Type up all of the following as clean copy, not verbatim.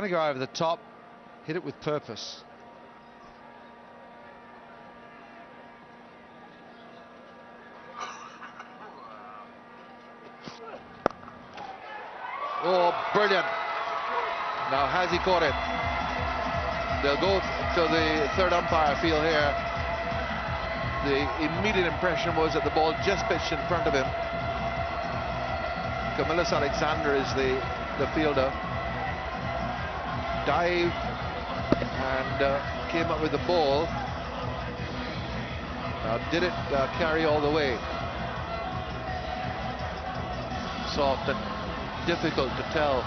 Going to go over the top, hit it with purpose. Oh, brilliant. Now, has he caught it? They'll go to the third umpire field here. The immediate impression was that the ball just pitched in front of him. Camalus Alexander is the fielder. Dived and came up with the ball. Now, did it carry all the way? Soft and difficult to tell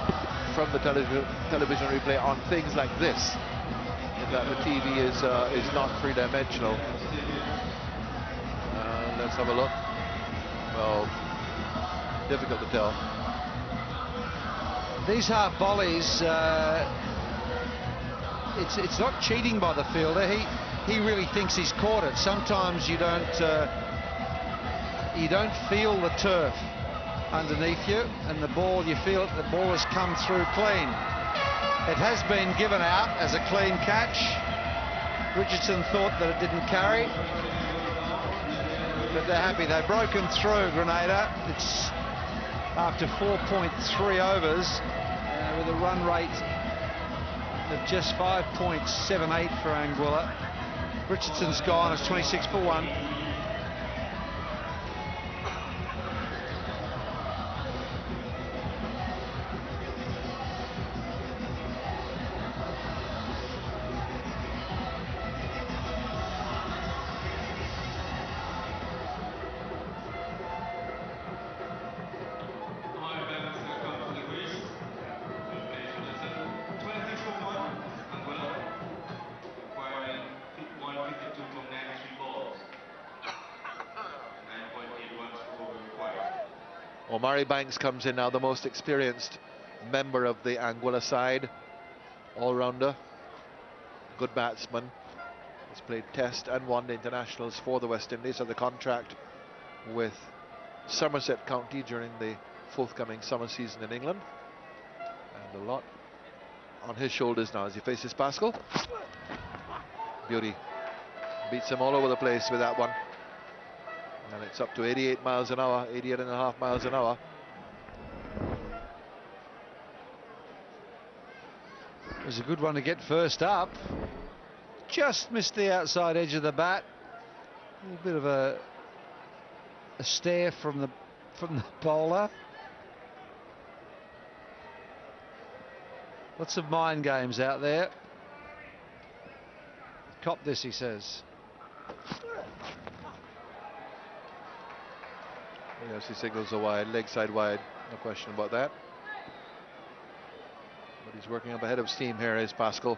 from the television replay on things like this, in that the TV is not three-dimensional. Let's have a look. Well, difficult to tell. These half volleys, it's not cheating by the fielder. He really thinks he's caught it. Sometimes you don't feel the turf underneath you, and the ball, you feel the ball has come through clean. It has been given out as a clean catch. Richardson thought that it didn't carry, but they're happy. They've broken through Grenada. It's after 4.3 overs with a run rate of just 5.78 for Anguilla. Richardson's gone as 26 for 1. Omari Banks comes in now, the most experienced member of the Anguilla side. All-rounder, good batsman. He's played Test and One-Day internationals for the West Indies, on the contract with Somerset County during the forthcoming summer season in England. And a lot on his shoulders now as he faces Pascal. Beauty. Beats him all over the place with that one. And it's up to 88 miles an hour, 88.5 miles an hour. It was a good one to get first up. Just missed the outside edge of the bat. A little bit of a stare from the bowler. Lots of mind games out there. Cop this, he says. Yes, he signals a wide, leg side wide, no question about that. But he's working up ahead of steam here, is Pascal.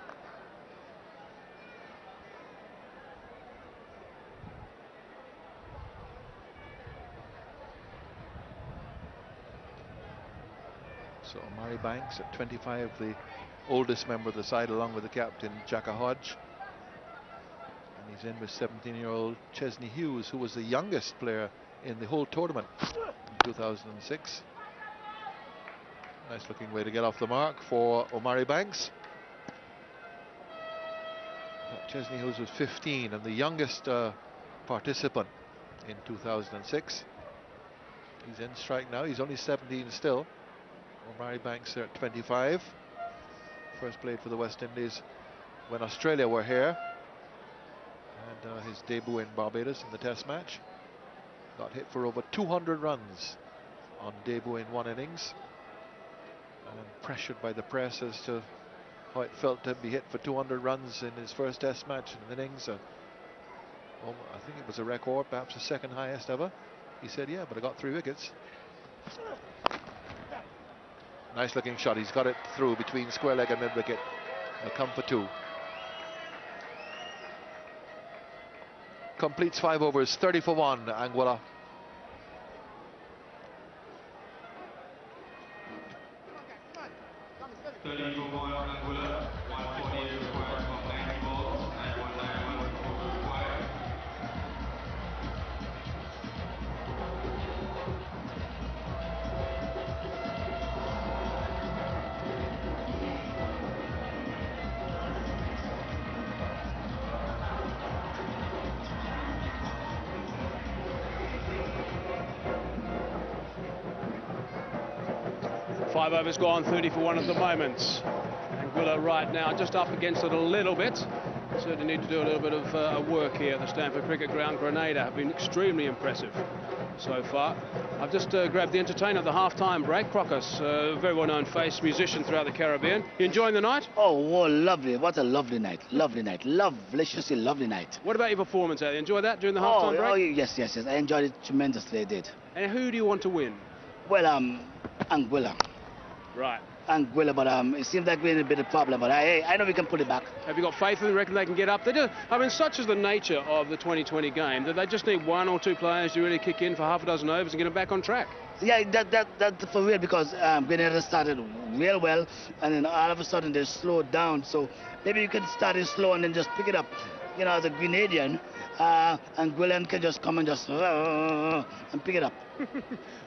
So Omari Banks at 25, the oldest member of the side, along with the captain, Jacka Hodge. And he's in with 17-year-old Chesney Hughes, who was the youngest player in the whole tournament in 2006. Nice looking way to get off the mark for Omari Banks. Chesney Hughes was 15 and the youngest participant in 2006. He's in strike now. He's only 17 still. Omari Banks there at 25. First played for the West Indies when Australia were here. And his debut in Barbados in the Test match. Got hit for over 200 runs on debut in one innings. And pressured by the press as to how it felt to be hit for 200 runs in his first Test match in an innings. Well, I think it was a record, perhaps the second highest ever. He said, yeah, but I got 3 wickets. Nice looking shot. He's got it through between square leg and mid wicket. He'll come for 2. Completes 5 overs, 30 for 1, Anguilla. 5 overs gone, 30 for 1 at the moment. Anguilla right now just up against it a little bit. Certainly need to do a little bit of work here at the Stanford Cricket Ground. Grenada have been extremely impressive so far. I've just grabbed the entertainer at the half-time break. Crocus, a very well-known face, musician throughout the Caribbean. You enjoying the night? Oh, lovely. What a lovely night. Lovely night. Deliciously lovely night. What about your performance, Eddie? Enjoy that during the half-time break? Oh, yes. I enjoyed it tremendously, I did. And who do you want to win? Well, Anguilla. Right. Anguilla, but it seems like we're in a bit of problem, but I know we can pull it back. Have you got faith in them? Reckon they can get up? They do. I mean, such is the nature of the 2020 game that they just need 1 or 2 players to really kick in for half a dozen overs and get them back on track. Yeah, that's for real, because Grenada started real well, and then all of a sudden they slowed down. So maybe you can start it slow and then just pick it up. You know, as a Grenadian, Anguilla can just come and just and pick it up.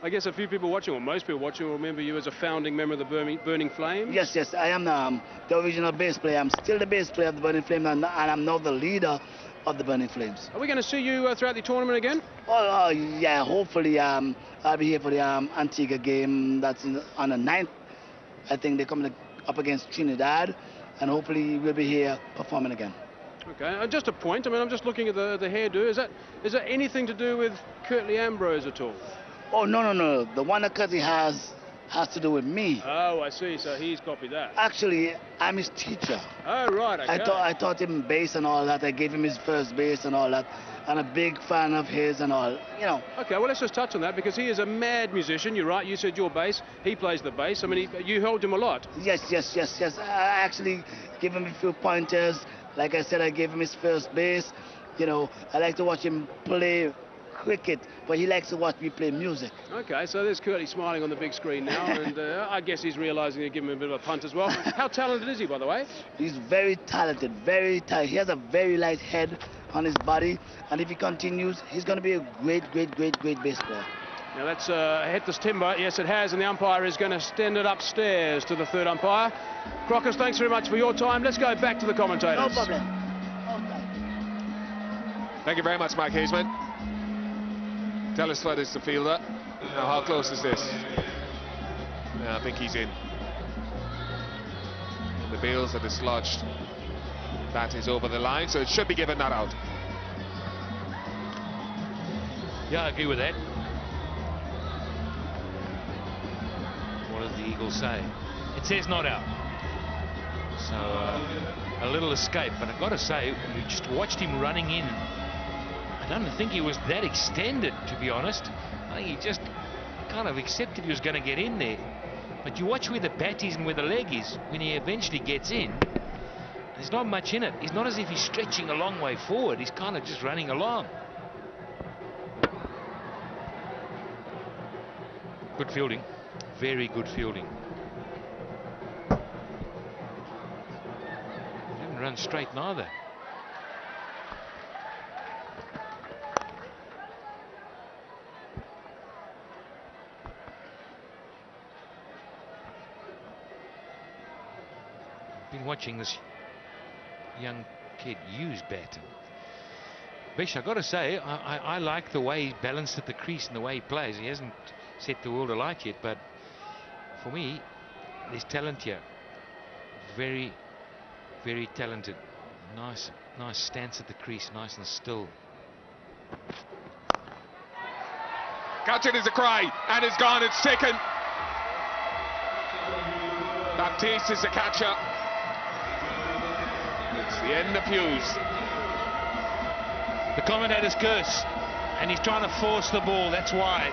I guess a few people watching, or most people watching, will remember you as a founding member of the Burning Flame. Yes, I am the original bass player. I'm still the bass player of the Burning Flame, and I'm now the leader of the Burning Flames. Are we going to see you throughout the tournament again? Oh, yeah, hopefully I'll be here for the Antigua game. That's on the 9th. I think they're coming up against Trinidad, and hopefully we'll be here performing again. Okay, just a point. I mean, I'm just looking at the hairdo. Is that anything to do with Curtly Ambrose at all? Oh, no. The one that Curtly has to do with me. Oh, I see. So he's copied that. Actually, I'm his teacher. Oh, right. Okay. I taught him bass and all that. I gave him his first bass and all that. I'm a big fan of his and all, you know. Okay, well, let's just touch on that, because he is a mad musician. You're right. You said your bass. He plays the bass. I mean, you helped him a lot. Yes. I actually gave him a few pointers. Like I said, I gave him his first bass. You know, I like to watch him play cricket, but he likes to watch me play music. Okay, so there's Curtly smiling on the big screen now, and I guess he's realising you give him a bit of a punt as well. How talented is he, by the way? He's very talented, very talented. He has a very light head on his body, and if he continues, he's going to be a great bass player. Now that's hit this timber. Yes, it has, and the umpire is going to send it upstairs to the third umpire. Crocus, thanks very much for your time. Let's go back to the commentators. No problem. Thank you very much, Mike Hazeman. Tell us what is the fielder. Now, how close is this? Yeah, I think he's in. The bails are dislodged. That is over the line, so it should be given not out. Yeah, I agree with that. What does the Eagles say? It says not out. So a little escape, but I've got to say, we just watched him running in. I don't think he was that extended, to be honest. I think he just kind of accepted he was going to get in there. But you watch where the bat is and where the leg is when he eventually gets in. There's not much in it. It's not as if he's stretching a long way forward. He's kind of just running along. Good fielding. Very good fielding. He didn't run straight neither. Been watching this young kid Hughes batting. Bish, I got to say, I like the way he's balanced at the crease and the way he plays. He hasn't set the world alight yet, but for me, there's talent here. Very talented. Nice stance at the crease, nice and still. Catch it is a cry, and it's gone, it's taken. Baptiste is the catcher. It's the end of Hughes. The commentator's curse, and he's trying to force the ball. That's why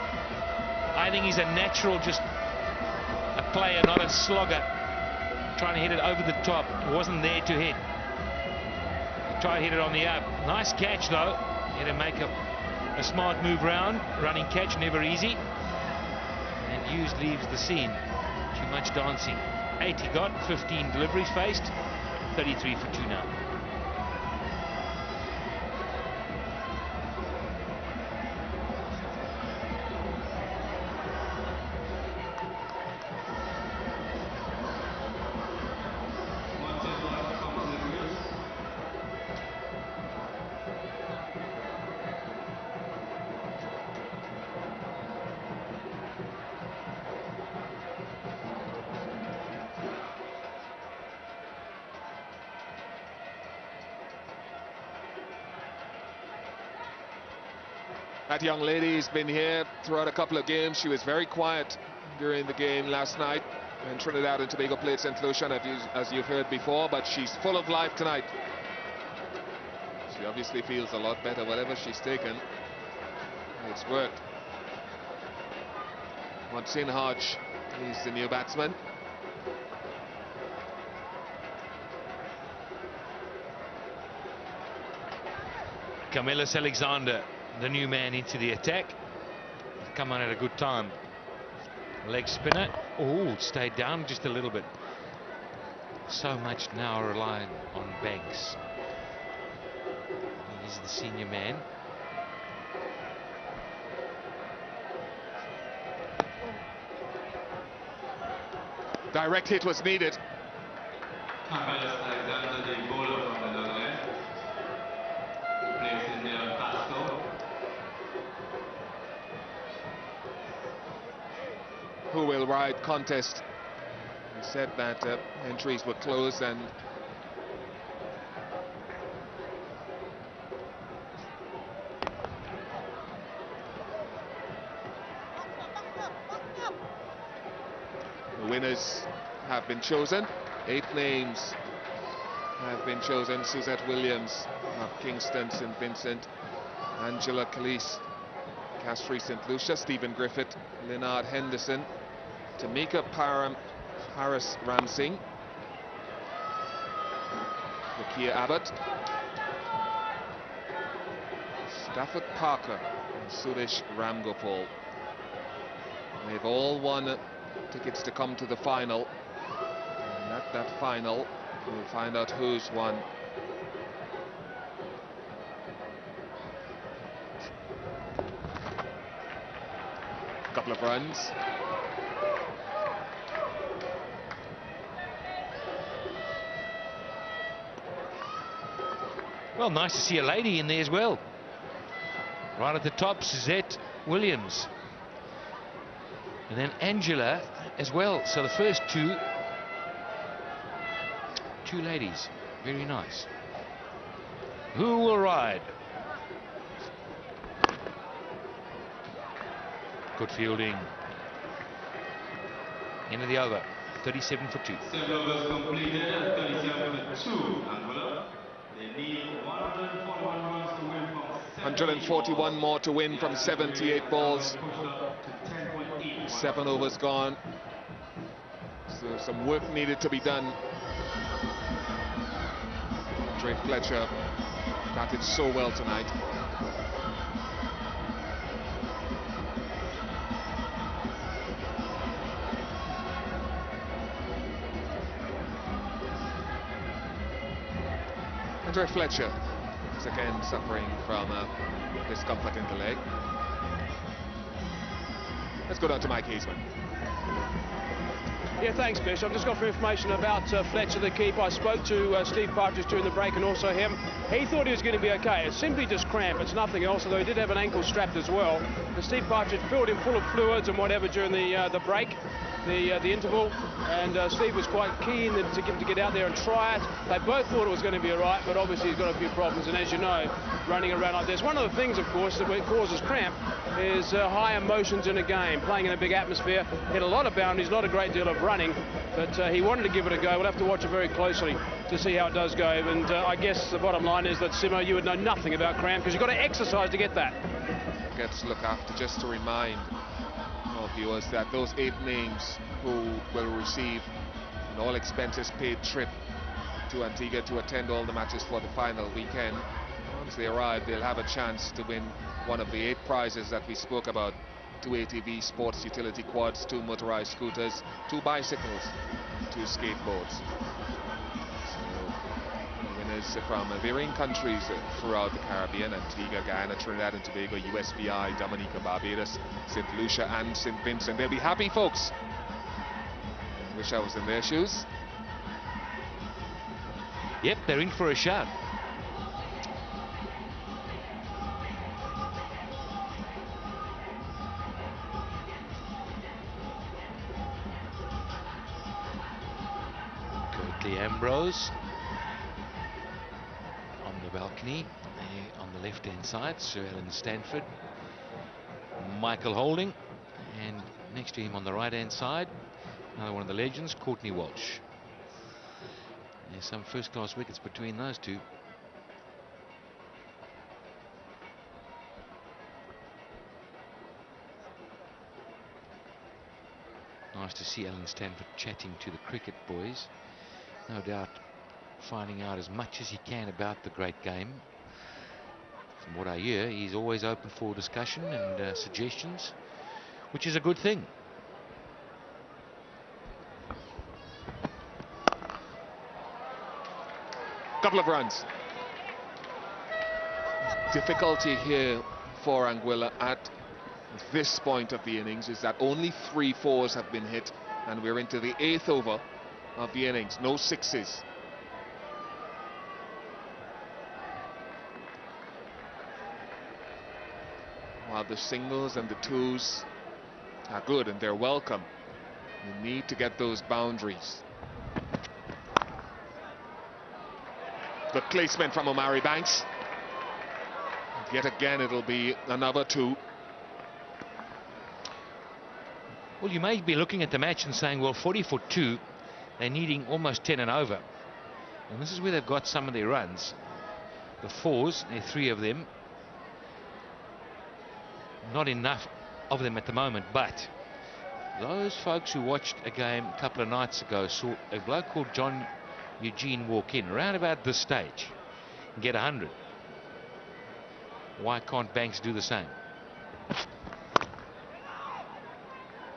I think he's a natural, just a player, not a slogger. Trying to hit it over the top. It wasn't there to hit. Try to hit it on the up. Nice catch though. He had to make a smart move round. Running catch, never easy. And Hughes leaves the scene. Too much dancing. 8 he got, 15 deliveries faced, 33 for 2 now. That young lady's been here throughout a couple of games. She was very quiet during the game last night, and Trinidad and Tobago played St. Lucia, as you've heard before, but she's full of life tonight. She obviously feels a lot better, whatever she's taken. It's worked. Monsin Hodge, he's the new batsman. Camalus Alexander, the new man into the attack. Come on at a good time. Leg spinner. Oh, stayed down just a little bit. So much now relying on Banks. He's the senior man. Direct hit was needed. Camalus Alexander, the bowler from the Netherlands, replaces Nelon Pascal. Who will ride contest? He said that entries were closed, and the winners have been chosen. 8 names have been chosen. Suzette Williams of Kingston, St. Vincent, Angela Calise, Castries, St. Lucia, Stephen Griffith, Leonard Henderson, Tamika Paris Ramsing, Nakia Abbott, Stafford Parker, and Suresh Ramgopal. They've all won tickets to come to the final, and at that final we'll find out who's won. Couple of runs. Well, nice to see a lady in there as well. Right at the top, Suzette Williams. And then Angela as well. So the first two ladies. Very nice. Who will ride? Good fielding. End of the over. 37 for 2. 7 overs completed, 37 for 2. Anguilla. They need 141 runs to win from 141 more to win from 78 balls. 7 overs gone. So some work needed to be done. Fletcher batted so well tonight. Fletcher is again suffering from discomfort in the leg. Let's go down to Mike Heisman. Yeah, thanks, Bish. I've just got some information about Fletcher, the keeper. I spoke to Steve Partridge during the break and also him. He thought he was going to be okay. It's simply just cramp. It's nothing else, although he did have an ankle strapped as well. But Steve Partridge filled him full of fluids and whatever during the break, the interval. And Steve was quite keen to get out there and try it. They both thought it was going to be all right, but obviously he's got a few problems. And as you know, running around like this, one of the things, of course, that causes cramp is high emotions in a game. Playing in a big atmosphere, hit a lot of boundaries, not a great deal of running, but he wanted to give it a go. We'll have to watch it very closely to see how it does go. And I guess the bottom line is that, Simo, you would know nothing about cramp because you've got to exercise to get that. Gets to look after, just to remind our viewers that those 8 names who will receive an all expenses paid trip to Antigua to attend all the matches for the final weekend. Once they arrive, they'll have a chance to win one of the 8 prizes that we spoke about: 2 ATV sports utility quads, 2 motorized scooters, 2 bicycles, 2 skateboards. So the winners from varying countries throughout the Caribbean: Antigua, Guyana, Trinidad and Tobago, USVI, Dominica, Barbados, St. Lucia and St. Vincent. They'll be happy folks. Wish I was in their shoes. Yep, they're in for a shot. Curtly Ambrose on the balcony, on the left-hand side. Sir Alan Stanford Michael Holding, and next to him on the right-hand side, another one of the legends, Courtney Walsh. There's some first-class wickets between those two. Nice to see Alan Stanford chatting to the cricket boys. No doubt finding out as much as he can about the great game. From what I hear, he's always open for discussion and suggestions, which is a good thing. Couple of runs. Difficulty here for Anguilla at this point of the innings is that only 3 4s have been hit, and we're into the 8th over of the innings. No 6s. While the singles and the 2s are good and they're welcome, you need to get those boundaries. Good placement from Omari Banks. Yet again, it'll be another 2. Well, you may be looking at the match and saying, well, 40 for 2, they're needing almost 10 and over. And this is where they've got some of their runs. The 4s, there are 3 of them. Not enough of them at the moment, but those folks who watched a game a couple of nights ago saw a bloke called John Eugene walk in around about this stage and get 100. Why can't Banks do the same?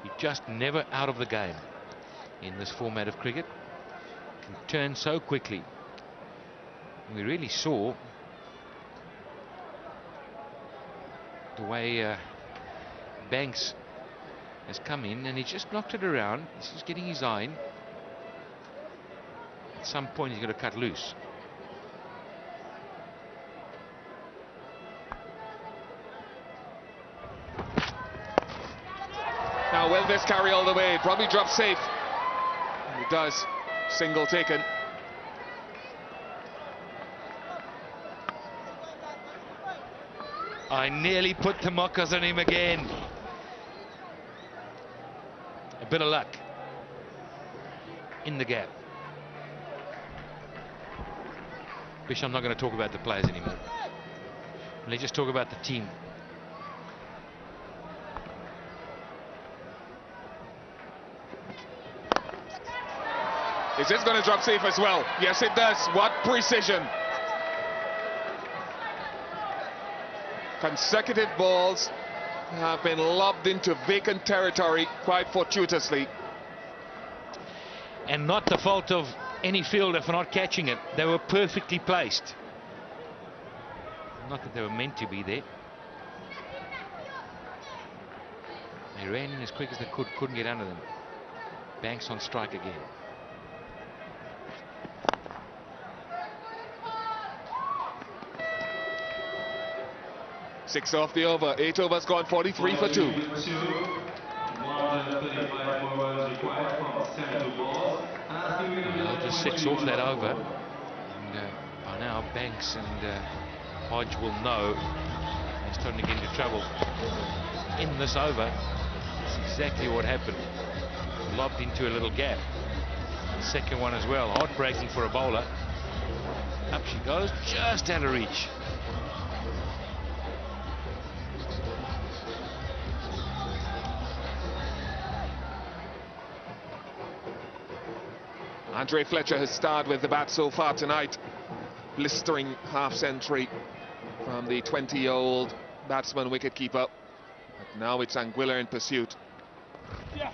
He's just never out of the game in this format of cricket. Can turn so quickly. We really saw the way Banks has come in, and he just knocked it around. He's just getting his eye in. At some point he's going to cut loose. Now will this carry all the way? Probably drops safe. And it does. Single taken. I nearly put the mockers on him again. A bit of luck in the gap. Wish I'm not going to talk about the players anymore. Let's just talk about the team. Is this going to drop safe as well? Yes, it does. What precision. Consecutive balls have been lobbed into vacant territory quite fortuitously. And not the fault of any fielder for not catching it. They were perfectly placed. Not that they were meant to be there. They ran in as quick as they could, couldn't get under them. Banks on strike again. Six off the over. 8 overs gone. 43 for 2. Just 6 off that over. And by now Banks and Hodge will know they're starting to get into trouble in this over. That's exactly what happened. Lobbed into a little gap. The second one as well. Heartbreaking for a bowler. Up she goes, just out of reach. Andre Fletcher has starred with the bat so far tonight. Blistering half century from the 20-year-old batsman wicketkeeper. But now it's Anguilla in pursuit. Yeah.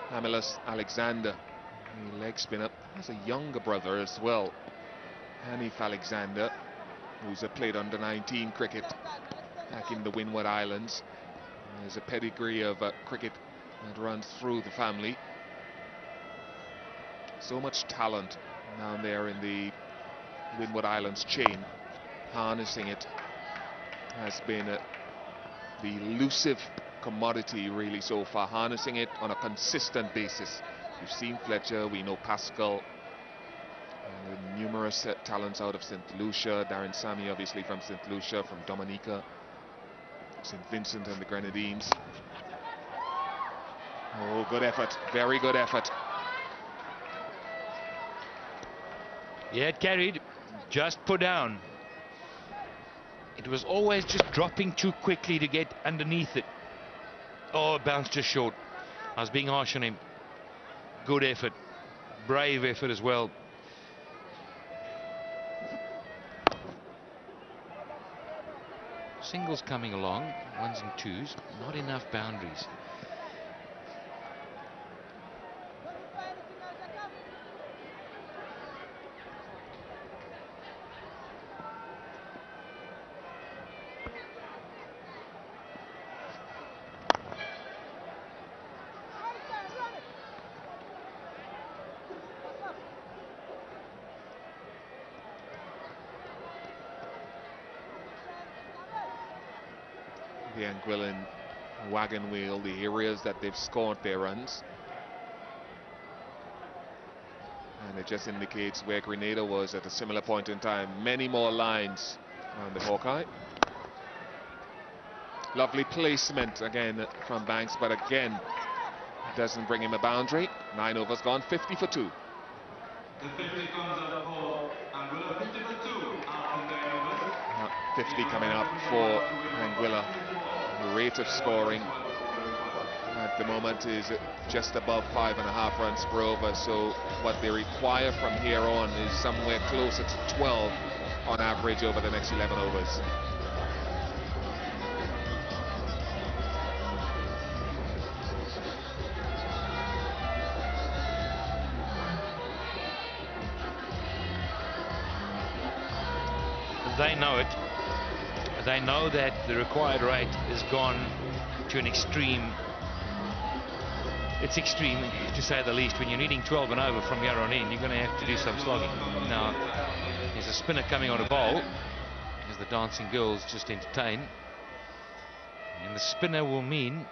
Camalus Alexander, the leg spinner, has a younger brother as well, Hanif Alexander, who's played under 19 cricket back in the Windward Islands. There's a pedigree of cricket that runs through the family. So much talent down there in the Windward Islands chain. Harnessing it has been the elusive commodity really so far. Harnessing it on a consistent basis. We've seen Fletcher, we know Pascal, And numerous talents out of St. Lucia. Darren Sammy, obviously from St. Lucia, from Dominica, St. Vincent and the Grenadines. Oh, good effort. Very good effort. Yeah, it carried. Just put down. It was always just dropping too quickly to get underneath it. Oh, it bounced just short. I was being harsh on him. Good effort. Brave effort as well. Singles coming along, ones and twos, not enough boundaries. The Anguillan wagon wheel, the areas that they've scored their runs. And it just indicates where Grenada was at a similar point in time. Many more lines on the Hawkeye. Lovely placement again from Banks, but again, doesn't bring him a boundary. 9 overs gone, 50 for 2. The 50 comes up for Anguilla, 50 for 2 after 9 overs. 50 coming up for Anguilla. The rate of scoring at the moment is just above 5.5 runs per over, so what they require from here on is somewhere closer to 12 on average over the next 11 overs. They know it. They know that the required rate has gone to an extreme. It's extreme, to say the least. When you're needing 12 and over from here on in, you're going to have to do some slogging. Now, there's a spinner coming on a bowl, as the dancing girls just entertain. And the spinner will mean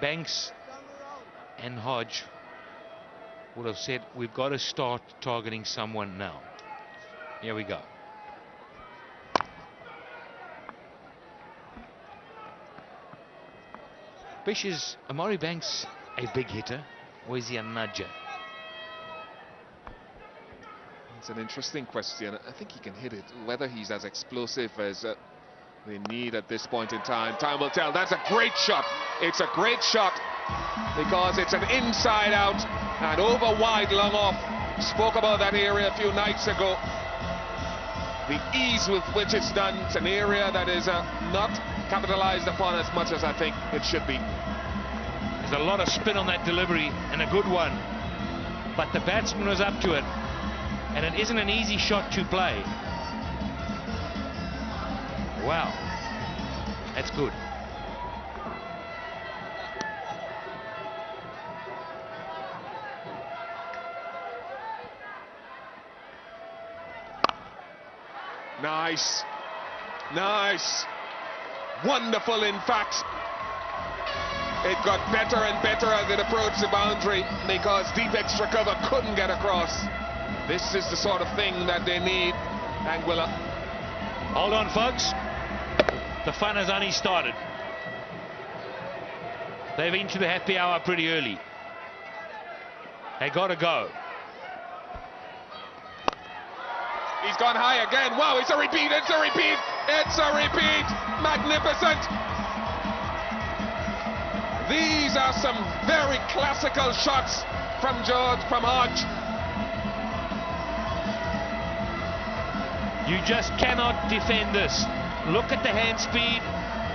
Banks and Hodge would have said, we've got to start targeting someone now. Here we go. Bish, is Omari Banks a big hitter, or is he a nudger? It's an interesting question. I think he can hit it. Whether he's as explosive as they need at this point in time, time will tell. That's a great shot. It's a great shot because it's an inside out and over wide, long off. Spoke about that area a few nights ago. The ease with which it's done. It's an area that is not capitalized upon as much as I think it should be. There's a lot of spin on that delivery, and a good one, but the batsman was up to it, and it isn't an easy shot to play. Wow, that's good. Nice, nice, wonderful. In fact, it got better and better as it approached the boundary because deep extra cover couldn't get across. This is the sort of thing that they need, Anguilla. Hold on, folks. The fun has only started. They've been to the happy hour pretty early. They got to go. He's gone high again. Wow, it's a repeat, it's a repeat, it's a repeat. Magnificent. These are some very classical shots from George, from Hodge. You just cannot defend this. Look at the hand speed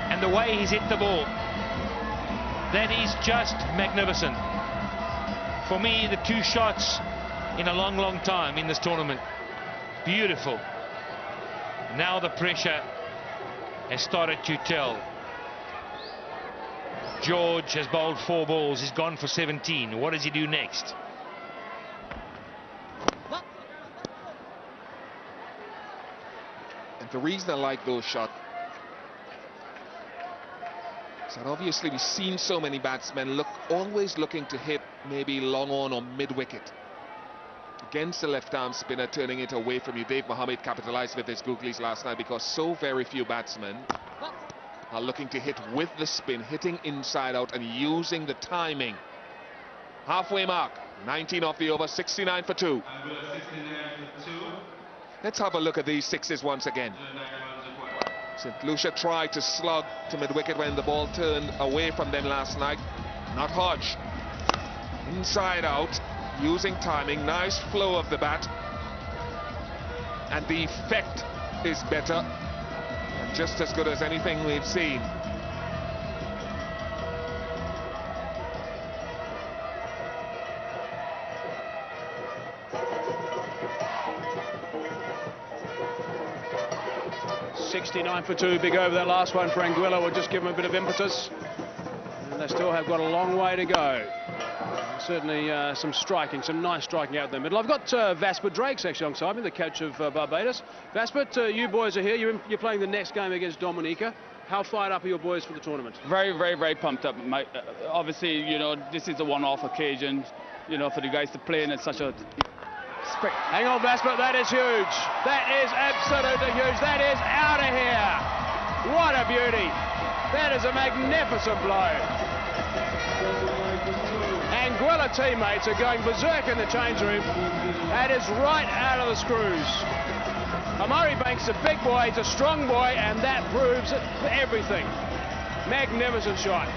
and the way he's hit the ball. That is just magnificent. For me, the 2 shots in a long, long time in this tournament. Beautiful. Now the pressure has started to tell. George has bowled 4 balls. He's gone for 17. What does he do next? And the reason I like those shots is that obviously we've seen so many batsmen always looking to hit maybe long on or mid wicket. against the left-arm spinner, turning it away from you. Dave Mohammed capitalized with his googlies last night because so very few batsmen are looking to hit with the spin, hitting inside out and using the timing. Halfway mark, 19 off the over, 69 for 2. Let's have a look at these sixes once again. St. Lucia tried to slug to mid-wicket when the ball turned away from them last night. Not Hodge. Inside out, using timing, nice flow of the bat. And the effect is better. And just as good as anything we've seen. .69 for 2, big over that last one for Anguilla will just give them a bit of impetus. And they still have got a long way to go. Certainly some nice striking out the middle. I've got Vasper Drakes actually alongside me, the coach of Barbados. Vasper, you boys are here. You're playing the next game against Dominica. How fired up are your boys for the tournament? Very, very, very pumped up. Obviously, you know, this is a one-off occasion, you know, for the guys to play in such a... Hang on, Vasper, that is huge. That is absolutely huge. That is out of here. What a beauty. That is a magnificent blow. Anguilla teammates are going berserk in the change room. That is right out of the screws. Omari Banks is a big boy, he's a strong boy, and that proves everything. Magnificent shot.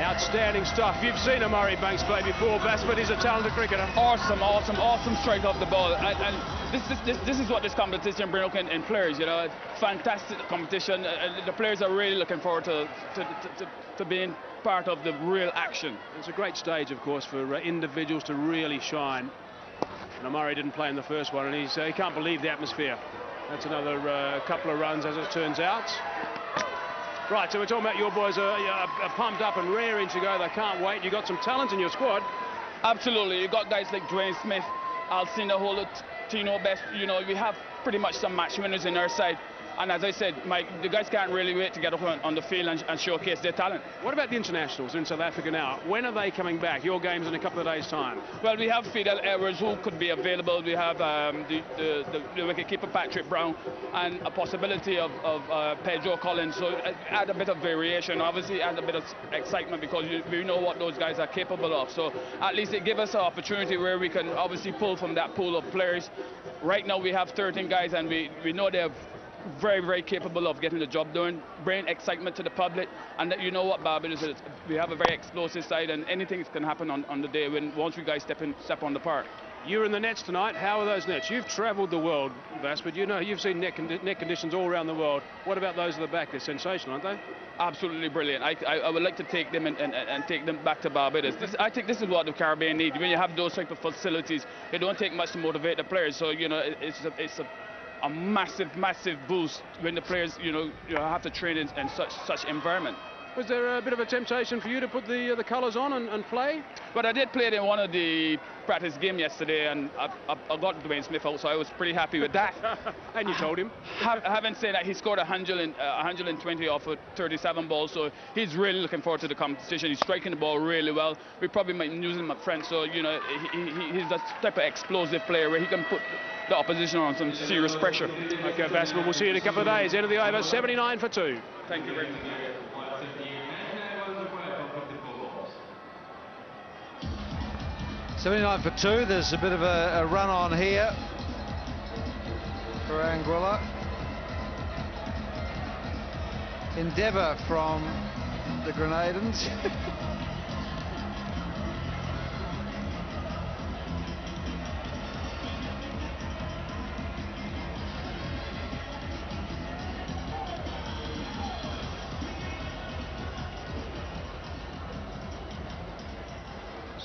Outstanding stuff. You've seen Omari Banks play before, Vasper. He's a talented cricketer. Awesome strike off the ball. And this is what this competition brings out in players. You know, fantastic competition. The players are really looking forward to being part of the real action. It's a great stage, of course, for individuals to really shine. And Omari didn't play in the first one, and he can't believe the atmosphere. That's another couple of runs, as it turns out. Right, so we're talking about your boys are pumped up and raring to go. They can't wait. You've got some talent in your squad. Absolutely. You've got guys like Dwayne Smith, Alcina Holder, Tino Best. You know, we have pretty much some match winners in our side. And as I said, Mike, the guys can't really wait to get up on the field and showcase their talent. What about the internationals in South Africa now? When are they coming back? Your game's in a couple of days' time. Well, we have Fidel Edwards who could be available. We have the wicketkeeper Patrick Brown and a possibility of Pedro Collins. So add a bit of variation. Obviously, add a bit of excitement because we know what those guys are capable of. So at least it gives us an opportunity where we can obviously pull from that pool of players. Right now we have 13 guys and we know they're very, very capable of getting the job done, bringing excitement to the public, and that, you know what Barbados is, we have a very explosive side, and anything can happen on the day once we guys step on the park. You're in the nets tonight. How are those nets? You've travelled the world, Vasper. You know you've seen net conditions all around the world. What about those at the back? They're sensational, aren't they? Absolutely brilliant. I would like to take them and take them back to Barbados. I think this is what the Caribbean need. When you have those type of facilities, it don't take much to motivate the players. So you know it's a massive boost when the players you have to train in such environment. Was there a bit of a temptation for you to put the colours on and play? But I did play it in one of the practice games yesterday, and I got Dwayne Smith out, so I was pretty happy with that. And you told him? Having said that, he scored 120 off of 37 balls, so he's really looking forward to the competition. He's striking the ball really well. We probably might use him up front, so you know he's that type of explosive player where he can put the opposition on some serious pressure. Okay, Vasper, we'll see you in a couple of days. End of the over, 79 for 2. Thank you very much. 79 for 2. There's a bit of a run on here for Anguilla. Endeavour from the Grenadans.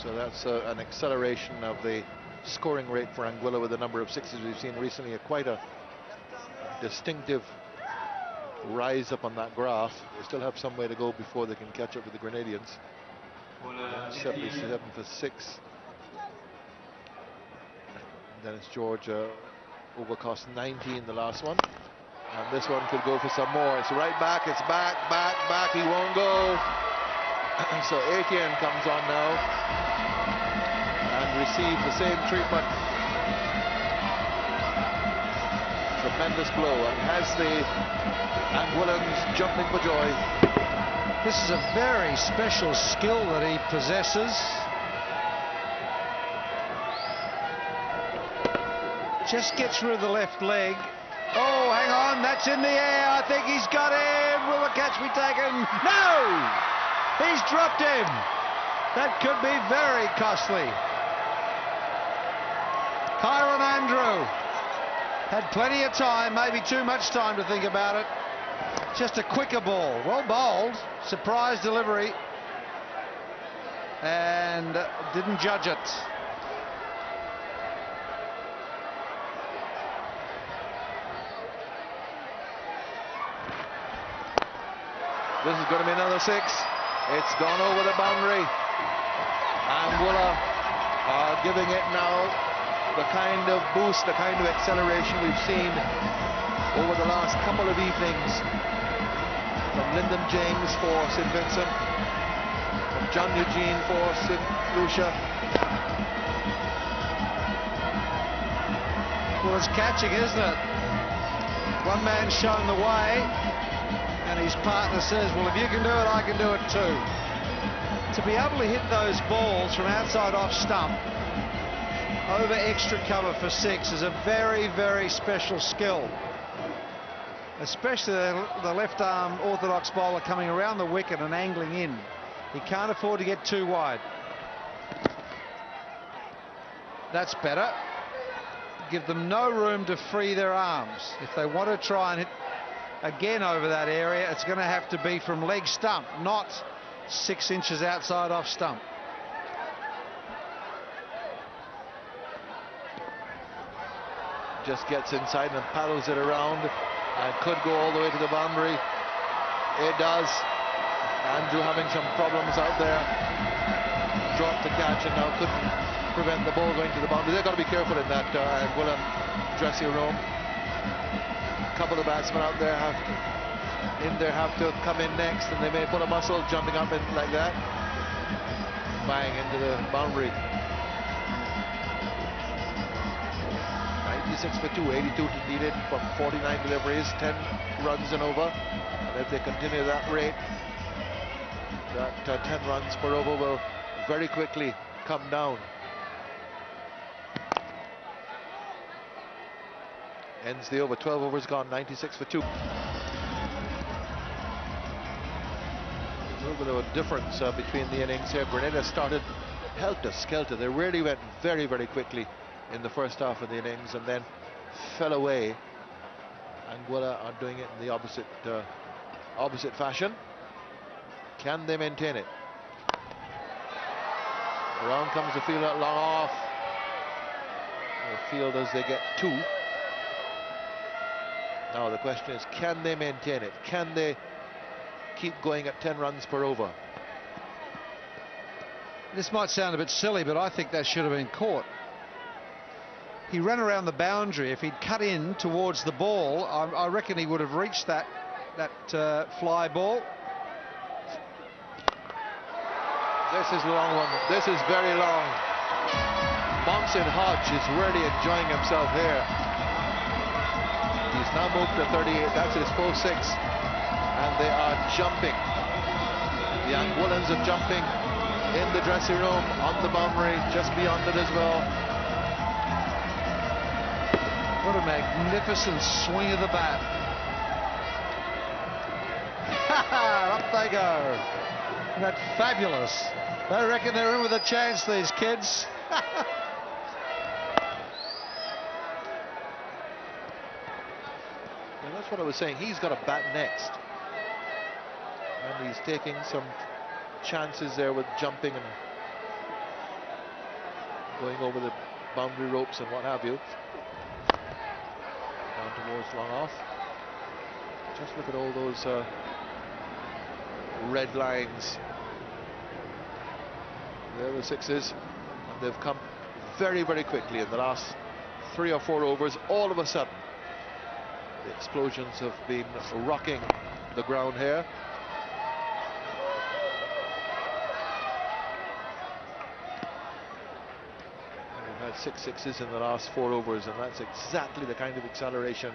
So that's an acceleration of the scoring rate for Anguilla with the number of sixes we've seen recently. Quite a distinctive rise up on that graph. They still have some way to go before they can catch up with the Grenadians. 77 for 6. Dennis George overcost 90 in the last one. And this one could go for some more. It's right back, it's back, back, he won't go. So Etienne comes on now and receives the same treatment. Tremendous blow, and has the Anguillans jumping for joy. This is a very special skill that he possesses. Just gets through the left leg. Oh, hang on, that's in the air. I think he's got him. Will the catch be taken? No! He's dropped him. That could be very costly. Kyron Andrew had plenty of time, maybe too much time to think about it. Just a quicker ball. Well bowled. Surprise delivery. And didn't judge it. This is going to be another 6. It's gone over the boundary. Anguilla are giving it now the kind of boost, the kind of acceleration we've seen over the last couple of evenings from Lyndon James for St. Vincent, from John Eugene for St. Lucia. Well, it's catching, isn't it? One man's shown the way, and his partner says, well, if you can do it, I can do it too. To be able to hit those balls from outside off stump over extra cover for 6 is a very, very special skill. Especially the left arm orthodox bowler coming around the wicket and angling in. He can't afford to get too wide. That's better. Give them no room to free their arms. If they want to try and hit again over that area, it's going to have to be from leg stump, not 6 inches outside off stump. Just gets inside and paddles it around and could go all the way to the boundary. It does. Andrew having some problems out there. Dropped the catch and now couldn't prevent the ball going to the boundary. They've got to be careful in that Anguilla dressing room. A couple of batsmen out there have to come in next, and they may put a muscle jumping up in like that. Bang into the boundary. 96 for 2, 82 needed from 49 deliveries, 10 runs and over. And if they continue that rate, that 10 runs per over will very quickly come down. Ends the over, 12 overs gone, 96 for 2. A little bit of a difference between the innings here. Grenada started helter-skelter. They really went very, very quickly in the first half of the innings and then fell away. Anguilla are doing it in the opposite fashion. Can they maintain it? Around comes the fielder, long off. The fielders, they get 2. Now the question is, can they maintain it? Can they keep going at 10 runs per over? This might sound a bit silly, but I think that should have been caught. He ran around the boundary. If he'd cut in towards the ball, I reckon he would have reached that fly ball. This is a long one. This is very long. Monson Hodge is really enjoying himself here. He's now moved to 38. That's his full 6. And they are jumping. The Anguillans are jumping in the dressing room, on the boundary, just beyond it as well. What a magnificent swing of the bat. Up they go. Isn't that fabulous? They reckon they're in with a chance, these kids. And that's what I was saying. He's got a bat next. And he's taking some chances there with jumping and going over the boundary ropes and what have you. Down towards long off. Just look at all those red lines. There are the 6s, and they've come very, very quickly in the last 3 or 4 overs. All of a sudden, The explosions have been rocking the ground here. And we've had 6 sixes in the last 4 overs, and that's exactly the kind of acceleration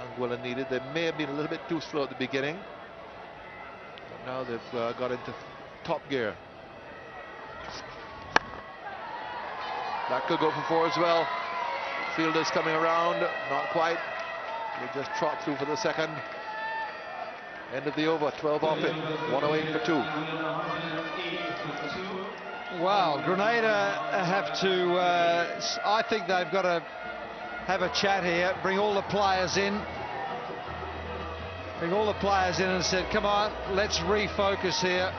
Anguilla needed. They may have been a little bit too slow at the beginning, but now they've got into top gear. That could go for 4 as well. Fielders coming around, not quite. They just trot through for the second. End of the over, 12 off it, 108 for 2. Well, Grenada have to, I think they've got to have a chat here, bring all the players in. Bring all the players in and said, come on, let's refocus here.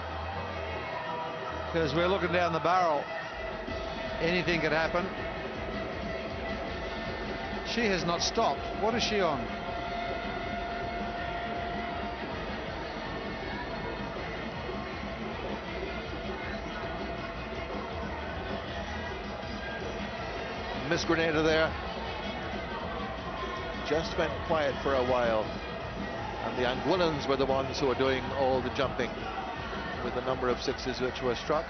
Because we're looking down the barrel. Anything could happen. She has not stopped. What is she on? Miss Grenada there. Just went quiet for a while. And the Anguillans were the ones who were doing all the jumping with the number of 6s which were struck.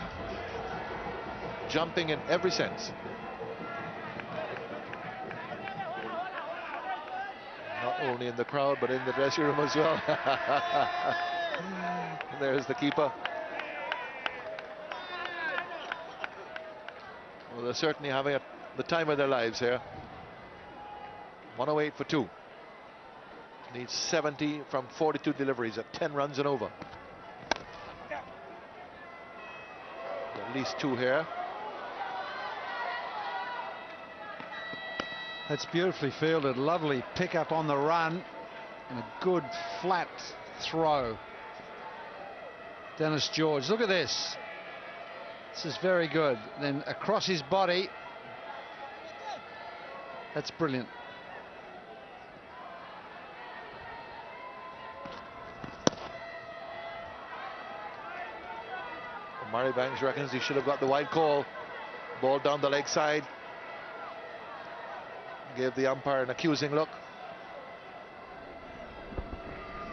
Jumping in every sense. Not only in the crowd, but in the dressing room as well. There's the keeper. Well, they're certainly having the time of their lives here. 108 for 2. Needs 70 from 42 deliveries at 10 runs and over. At least 2 here. That's beautifully fielded. Lovely pick up on the run and a good flat throw. Dennis George, look at this. This is very good. Then across his body. That's brilliant. Omari Banks reckons he should have got the wide call. Ball down the leg side. Gave the umpire an accusing look.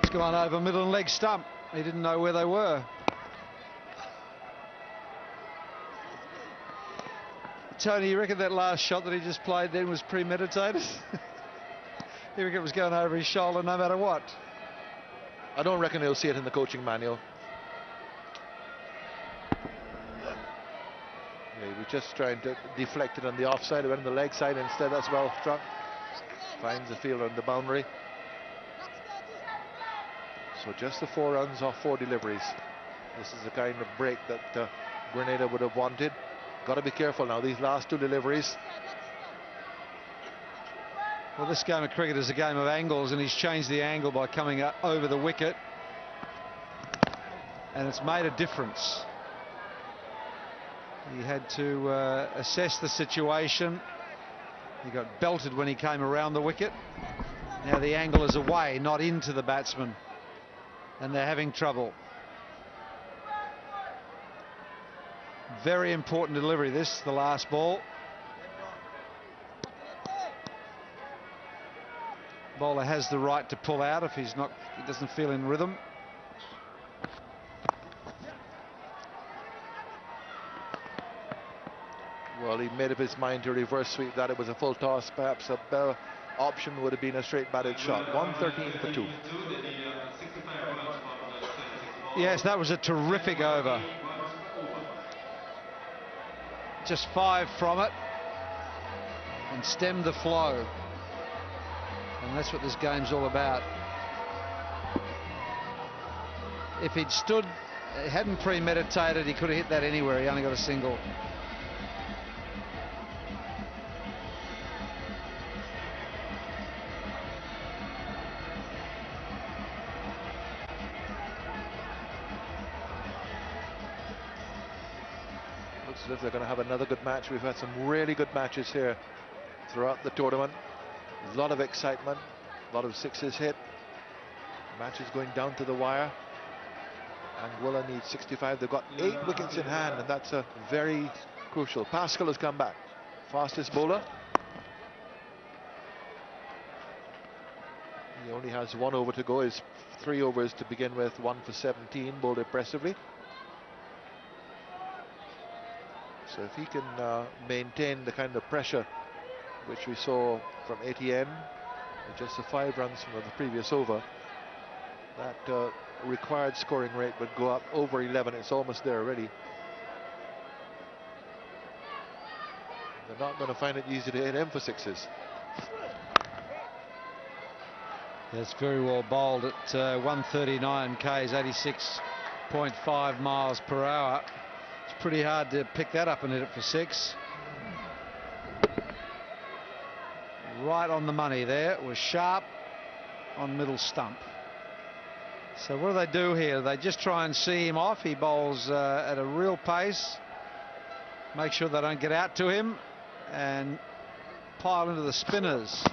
It's gone over middle and leg stump. He didn't know where they were. Tony, you reckon that last shot that he just played then was premeditated? You reckon it was going over his shoulder no matter what? I don't reckon he'll see it in the coaching manual. Yeah, he was just trying to deflect it on the offside. It went on the leg side instead. That's well struck. Finds the fielder on the boundary. So just the 4 runs off 4 deliveries. This is the kind of break that Grenada would have wanted. Got to be careful now, these last 2 deliveries. Well, this game of cricket is a game of angles, and he's changed the angle by coming up over the wicket. And it's made a difference. He had to assess the situation. He got belted when he came around the wicket. Now the angle is away, not into the batsman. And they're having trouble. Very important delivery this, the last ball. Bowler has the right to pull out if he doesn't feel in rhythm. Well, he made up his mind to reverse sweep that. It was a full toss. Perhaps a better option would have been a straight batted shot. 113 for 2. Yes, that was a terrific over. Just 5 from it and stemmed the flow. And that's what this game's all about. If he'd stood, hadn't premeditated, he could have hit that anywhere. He only got a single. If they're going to have another good match. We've had some really good matches here throughout the tournament. A lot of excitement, a lot of 6s hit. Matches going down to the wire. Anguilla needs 65. They've got 8 wickets in hand, and that's a very crucial. Pascal has come back, fastest bowler. He only has 1 over to go. His 3 overs to begin with, 1 for 17, bowled impressively. So if he can maintain the kind of pressure which we saw from Etienne, with just the 5 runs from the previous over, that required scoring rate would go up over 11. It's almost there already. They're not going to find it easy to hit him for 6s. That's very well bowled at 139 k's, 86.5 miles per hour. It's pretty hard to pick that up and hit it for 6. Right on the money there. It was sharp on middle stump. So what do they do here? They just try and see him off. He bowls at a real pace. Make sure they don't get out to him and pile into the spinners.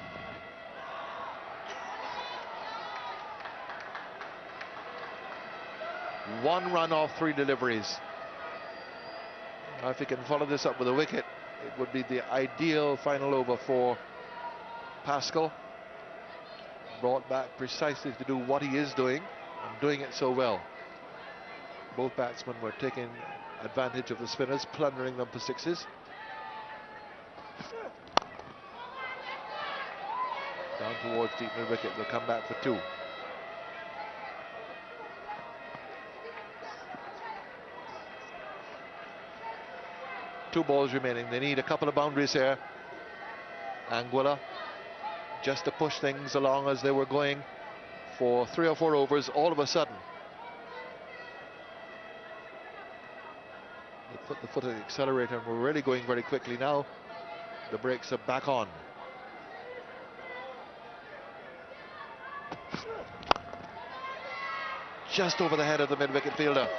One run off 3 deliveries. Now if he can follow this up with a wicket, it would be the ideal final over for Pascal. Brought back precisely to do what he is doing, and doing it so well. Both batsmen were taking advantage of the spinners, plundering them for 6s. Down towards deep mid wicket, they'll come back for 2. Two balls remaining. They need a couple of boundaries here. Anguilla, just to push things along as they were going for 3 or 4 overs, all of a sudden they put the foot on the accelerator and we're really going very quickly now. The brakes are back on. Just over the head of the mid-wicket fielder.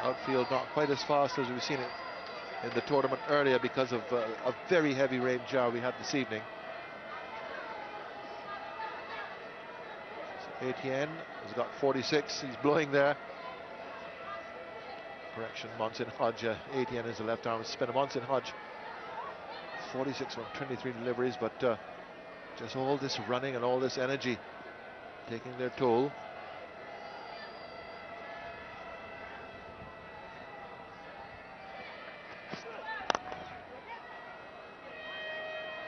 Outfield not quite as fast as we've seen it in the tournament earlier because of a very heavy rain shower we had this evening. So Etienne has got 46. He's blowing there. Correction, Monson Hodge. Etienne is the left-arm spinner. Monson Hodge, 46 on 23 deliveries, but just all this running and all this energy taking their toll.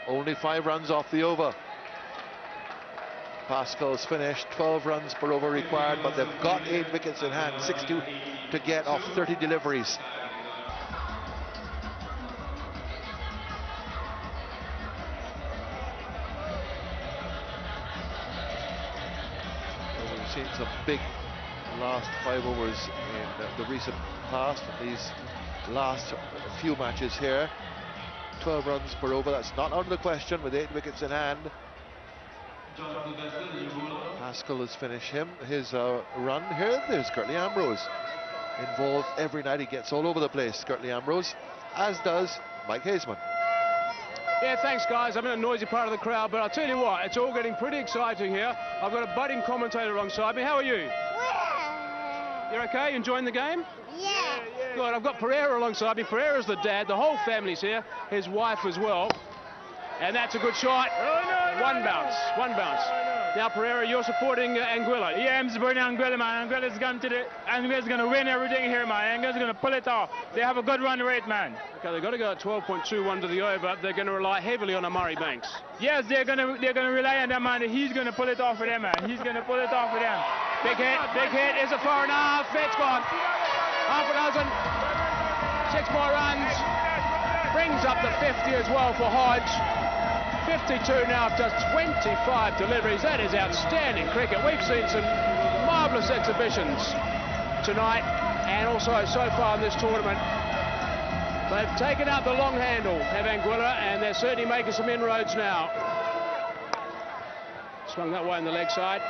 Only 5 runs off the over. Pascal's finished, 12 runs per over required, but they've got 8 wickets in hand, 62 to get off 30 deliveries. Well, we've seen some big last 5 overs in the recent past, these last few matches here. 12 runs per over, that's not out of the question with 8 wickets in hand. Pascal has finished his run here. There's Curtly Ambrose, involved every night. He gets all over the place, Curtly Ambrose, as does Mike Haseman. Yeah, thanks guys. I'm in a noisy part of the crowd, but I'll tell you what, it's all getting pretty exciting here. I've got a budding commentator alongside me. How are you? You're okay? Enjoying the game? Yeah. Good. I've got Pereira alongside me. Pereira's the dad. The whole family's here. His wife as well. And that's a good shot. One bounce. Now, Pereira, you're supporting Anguilla. Yeah, I'm supporting Anguilla, man. Anguilla's going to win everything here, man. Anguilla's going to pull it off. They have a good run rate, man. Okay, they've got to go at 12.21 to the over. They're going to rely heavily on Omari Banks. Yes, they're going to rely on that, man. He's going to pull it off for them, man. He's going to pull it off for them. Big hit. Is a 4.5. It's gone. Half a dozen. 6 more runs. Brings up the 50 as well for Hodge. 52 now after 25 deliveries. That is outstanding cricket. We've seen some marvellous exhibitions tonight and also so far in this tournament. They've taken out the long handle, have Anguilla, and they're certainly making some inroads now. Swung that way on the leg side.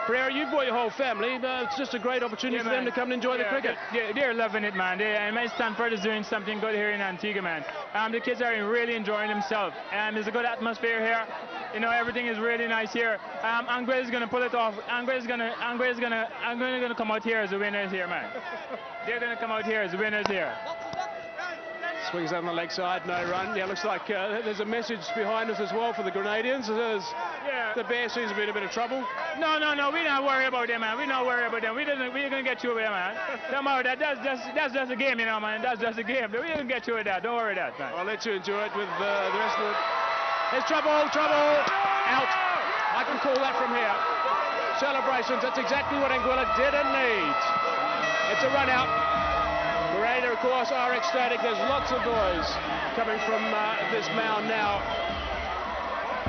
Pereira, you've brought your whole family. It's just a great opportunity for them to come and enjoy the cricket. They're loving it, man. And my Stanford is doing something good here in Antigua, man. The kids are really enjoying themselves. There's a good atmosphere here. You know, everything is really nice here. Anguilla is going to pull it off. Anguilla's going to come out here as the winners here, man. They're going to come out here as the winners here. Swings down the leg side, no run. Yeah, looks like there's a message behind us as well for the Grenadians. Yeah. The Bear seems to be in a bit of trouble. No. We're not worried about them, man. We're not worried about them. We're gonna get you over there, man. Don't worry, that's just a game, you know, man. That's just a game. We're gonna get you with that. Don't worry that, man. I'll let you enjoy it with the rest of it. There's trouble. Out. I can call that from here. Celebrations. That's exactly what Anguilla didn't need. It's a run out. Grenada, of course, are ecstatic. There's lots of noise coming from this mound now.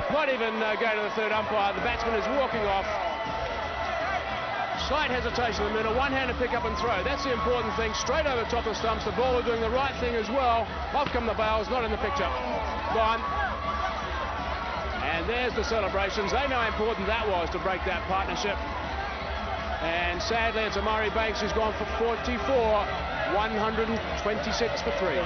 Not even going to the third umpire. The batsman is walking off. Slight hesitation in the middle. One-handed pick up and throw. That's the important thing. Straight over the top of the stumps. The bowler doing the right thing as well. Off come the bails. Not in the picture. Gone. And there's the celebrations. They know how important that was to break that partnership. And sadly, it's Omari Banks who's gone for 44. 126 for 3.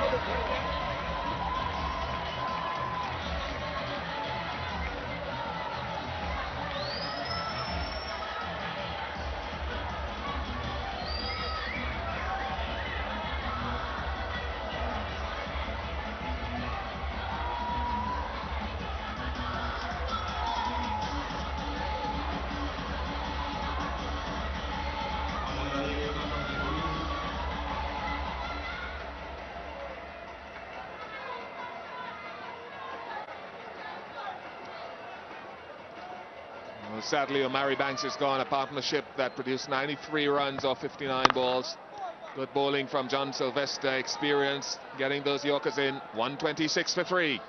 Sadly, Omari Banks has gone, a partnership that produced 93 runs off 59 balls. Good bowling from John Sylvester, experience getting those Yorkers in. 126 for 3.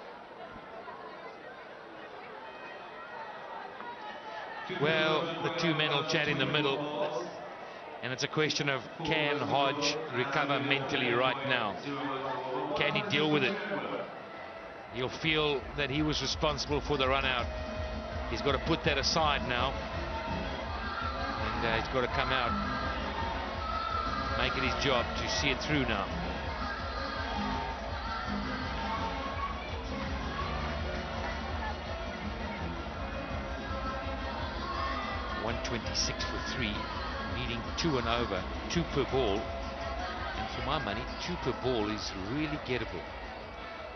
Well, the two men will chat in the middle, and it's a question of, can Hodge recover mentally right now? Can he deal with it? He'll feel that he was responsible for the run out. He's got to put that aside now, and he's got to come out, make it his job to see it through now. .126 for 3, needing 2 and over, 2 per ball, and for my money, 2 per ball is really gettable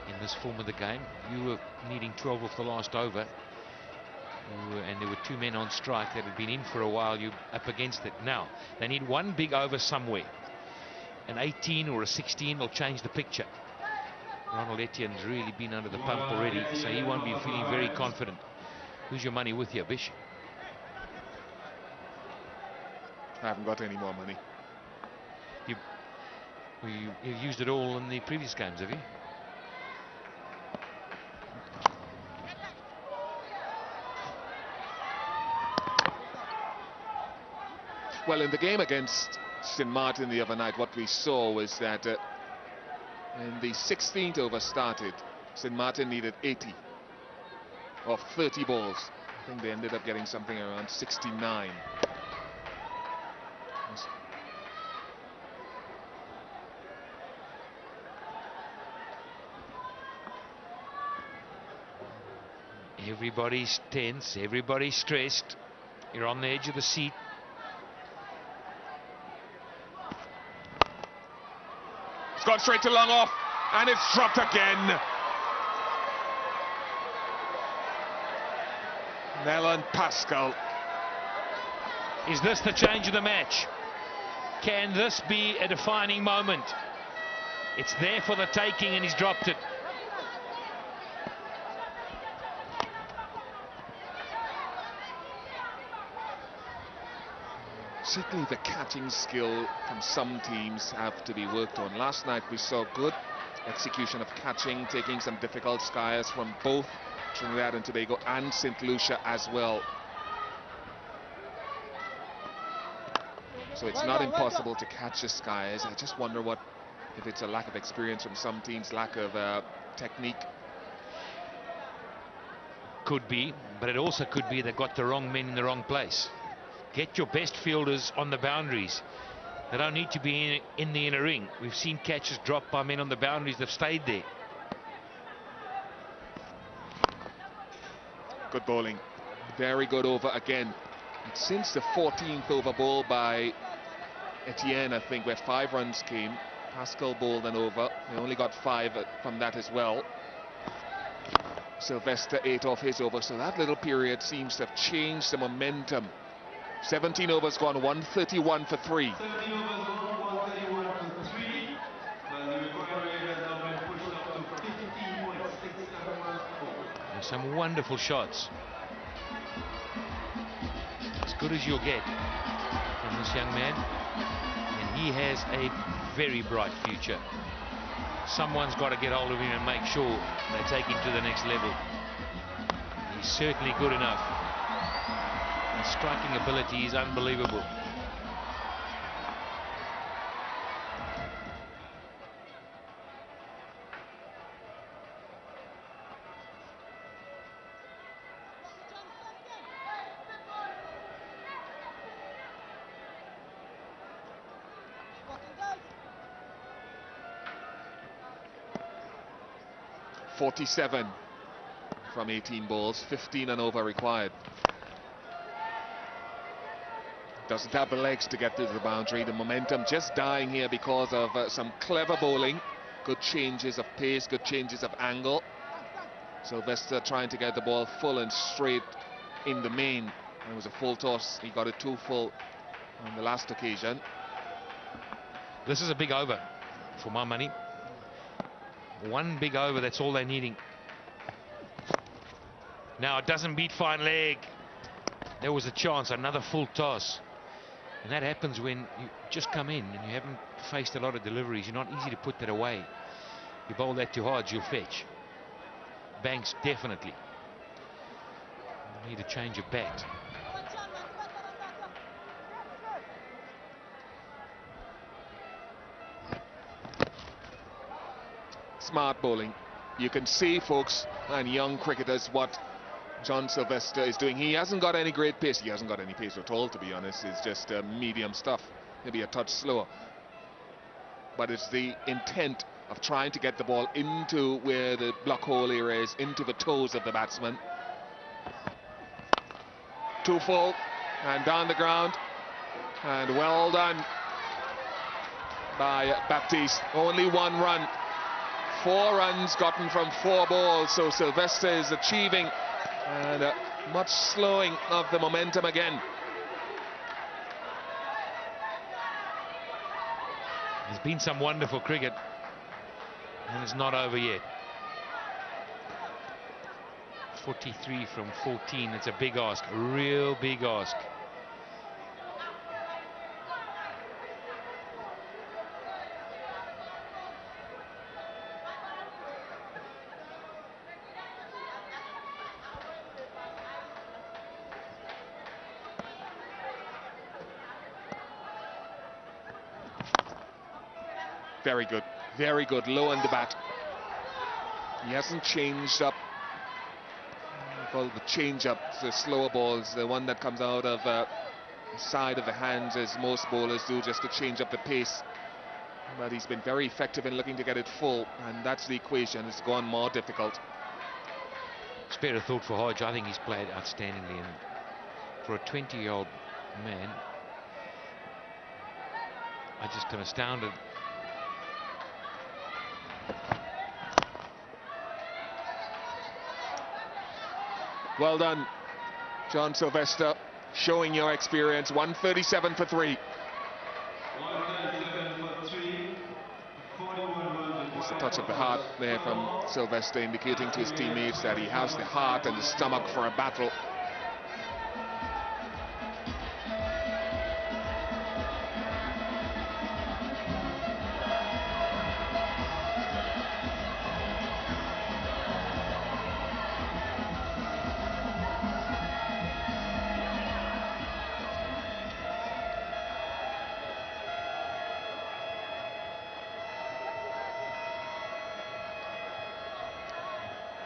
in this form of the game. You were needing 12 off the last over. And there were 2 men on strike that had been in for a while. You're up against it. Now, they need 1 big over somewhere. An 18 or a 16 will change the picture. Ronald Etienne's really been under the pump already, so he won't be feeling very confident. Who's your money with you, Bish? I haven't got any more money. You've used it all in the previous games, have you? Well, in the game against St Martin the other night, what we saw was that in the 16th over started, St Martin needed 80 of 30 balls. I think they ended up getting something around 69. Everybody's tense, everybody's stressed. You're on the edge of the seat. It's gone straight to long off, and it's dropped again. Nelon Pascal. Is this the change of the match? Can this be a defining moment? It's there for the taking, and he's dropped it. Certainly the catching skill from some teams have to be worked on. Last night we saw good execution of catching, taking some difficult skiers from both Trinidad and Tobago and St. Lucia as well. So it's not impossible to catch the skiers. I just wonder if it's a lack of experience from some teams, lack of technique. Could be, but it also could be they got the wrong men in the wrong place. Get your best fielders on the boundaries. They don't need to be in the inner ring. We've seen catches dropped by men on the boundaries that have stayed there. Good bowling. Very good over again. And since the 14th over ball by Etienne, I think, where 5 runs came, Pascal bowled an over. He only got 5 from that as well. Sylvester 8 off his over, so that little period seems to have changed the momentum. 17 overs gone, 131 for 3. 17 overs gone, 131 for 3. And the required rate has now been pushed up to 15.67 runs scored. And some wonderful shots. As good as you'll get from this young man. And he has a very bright future. Someone's got to get hold of him and make sure they take him to the next level. He's certainly good enough. His striking ability is unbelievable. .47 from 18 balls, 15 and over required. Doesn't have the legs to get to the boundary. The momentum just dying here because of some clever bowling. Good changes of pace, good changes of angle. Sylvester trying to get the ball full and straight in the main. It was a full toss. He got it too full on the last occasion. This is a big over for my money. One big over, that's all they're needing. Now it doesn't beat fine leg. There was a chance, another full toss. And that happens when you just come in and you haven't faced a lot of deliveries. You're not easy to put that away. You bowl that too hard, you'll fetch. Banks definitely need a change of bat. Smart bowling. You can see, folks, and young cricketers, what John Sylvester is doing. He hasn't got any great pace. He hasn't got any pace at all, to be honest. It's just medium stuff. Maybe a touch slower. But it's the intent of trying to get the ball into where the block hole area is, into the toes of the batsman. Too full and down the ground. And well done by Baptiste. Only 1 run. 4 runs gotten from 4 balls, so Sylvester is achieving and much slowing of the momentum again. There's been some wonderful cricket and it's not over yet. 43 from 14, it's a big ask, a real big ask. Very good, low on the bat. He hasn't changed up. Well, the change up, the slower balls, the one that comes out of the side of the hands, as most bowlers do, just to change up the pace. But he's been very effective in looking to get it full, and that's the equation. It's gone more difficult. Spare a thought for Hodge. I think he's played outstandingly, and for a 20-year-old man, I just am astounded. Well done, John Sylvester, showing your experience. 137 for 3. 137 for 3. 41 runs. Just a touch of the heart there from Sylvester, indicating to his teammates that he has the heart and the stomach for a battle.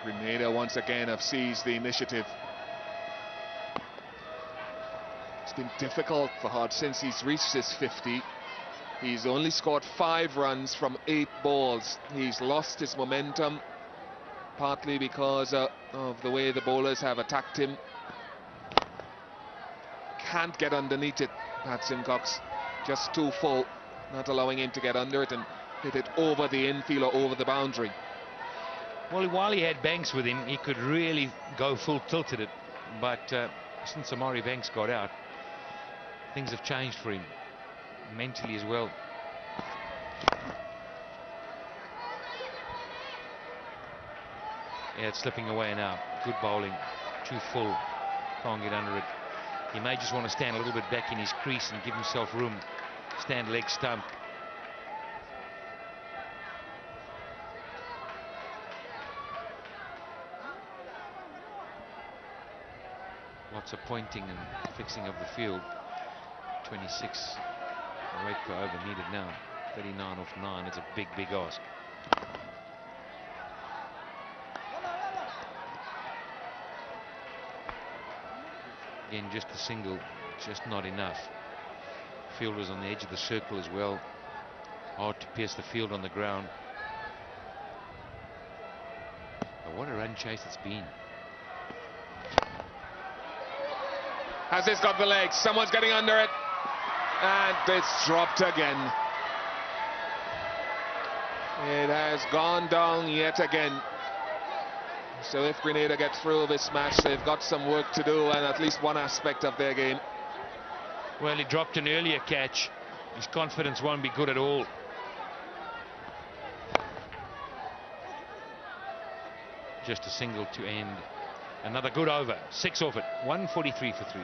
Grenada once again have seized the initiative. It's been difficult for Hodge since he's reached his 50. He's only scored 5 runs from 8 balls. He's lost his momentum, partly because of the way the bowlers have attacked him. Can't get underneath it, Pat Simcox. Just too full, not allowing him to get under it, and hit it over the infield or over the boundary. Well, while he had Banks with him, he could really go full tilt at it. But since Omari Banks got out, things have changed for him, mentally as well. Yeah, it's slipping away now. Good bowling. Too full. Can't get under it. He may just want to stand a little bit back in his crease and give himself room. Stand leg stump. Lots of pointing and fixing of the field. 26 rate per over needed now. 39 off 9. It's a big ask. Again, just a single, just not enough. Fielder's on the edge of the circle as well. Hard to pierce the field on the ground. But what a run chase it's been. Has this got the legs? Someone's getting under it. And it's dropped again. It has gone down yet again. So if Grenada get through this match, they've got some work to do and at least one aspect of their game. Well, he dropped an earlier catch. His confidence won't be good at all. Just a single to end. Another good over. 6 off it. 143 for 3.